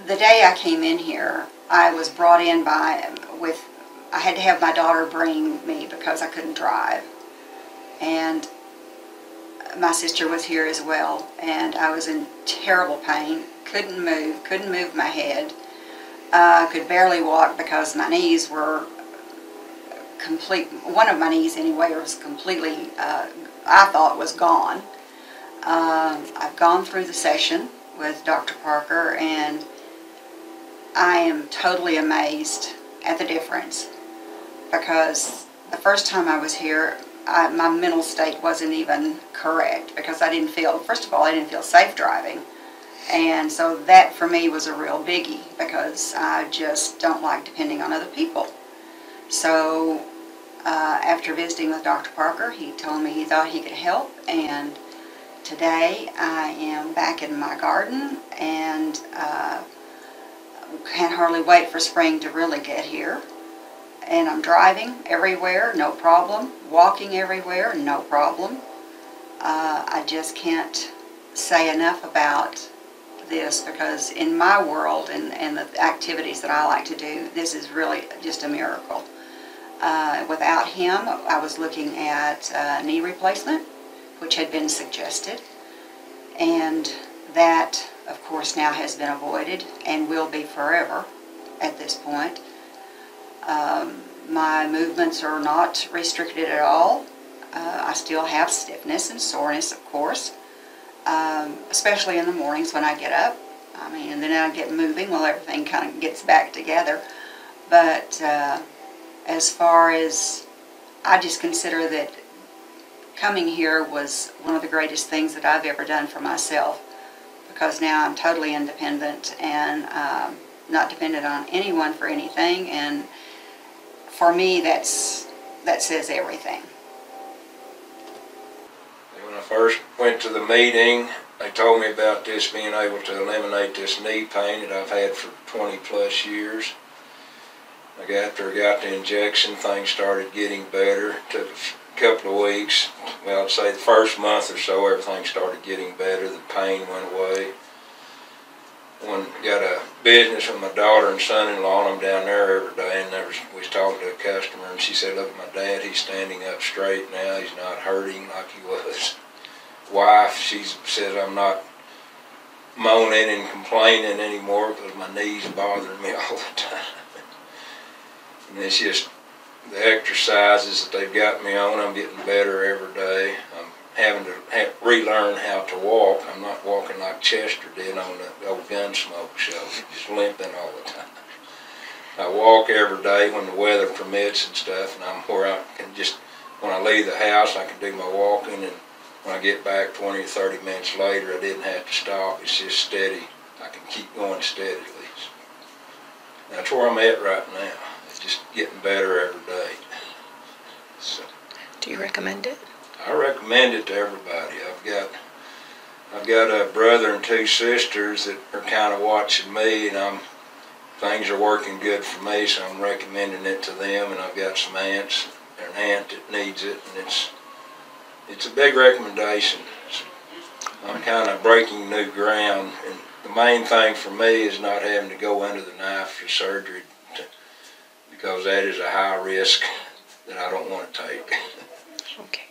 the day I came in here, I was brought in I had to have my daughter bring me because I couldn't drive. And my sister was here as well, and I was in terrible pain, couldn't move my head, could barely walk because my knees were one of my knees anyway was completely, I thought was gone. I've gone through the session with Dr. Parker, and I am totally amazed at the difference, because the first time I was here, my mental state wasn't even correct, because I didn't feel, first of all, I didn't feel safe driving. And so that for me was a real biggie, because I just don't like depending on other people. So after visiting with Dr. Parker, he told me he thought he could help, and today I am back in my garden, and can't hardly wait for spring to really get here. And I'm driving everywhere, no problem. Walking everywhere, no problem. I just can't say enough about this, because in my world and the activities that I like to do, this is really just a miracle. Without him, I was looking at knee replacement, which had been suggested, and that of course now has been avoided and will be forever at this point. My movements are not restricted at all. I still have stiffness and soreness, of course, especially in the mornings when I get up. I mean, and then I get moving while everything kind of gets back together. But as far as, I just consider that coming here was one of the greatest things that I've ever done for myself, because now I'm totally independent and not dependent on anyone for anything, and for me that says everything. When I first went to the meeting, they told me about this, being able to eliminate this knee pain that I've had for 20 plus years. After I got the injection, things started getting better. It took a couple of weeks. Well, I'd say the first month or so, everything started getting better. The pain went away. Got a business with my daughter and son-in-law, and I'm down there every day, and we was talking to a customer, and she said, "Look at my dad, he's standing up straight now, he's not hurting like he was." Wife, she says I'm not moaning and complaining anymore because my knees bothering me all the time. And it's just the exercises that they've got me on, I'm getting better every day. I'm having to relearn how to walk. I'm not walking like Chester did on the old Gunsmoke show, just limping all the time. I walk every day when the weather permits and stuff, and I'm where I can just, when I leave the house, I can do my walking, and when I get back 20 or 30 minutes later, I didn't have to stop. It's just steady. I can keep going steadily. That's where I'm at right now. It's just getting better every day. So, do you recommend it? I recommend it to everybody. I've got a brother and two sisters that are kind of watching me, and things are working good for me, so I'm recommending it to them. And I've got some aunts, or an aunt that needs it, and it's a big recommendation. I'm kind of breaking new ground, and the main thing for me is not having to go under the knife for surgery, because that is a high risk that I don't want to take. Okay.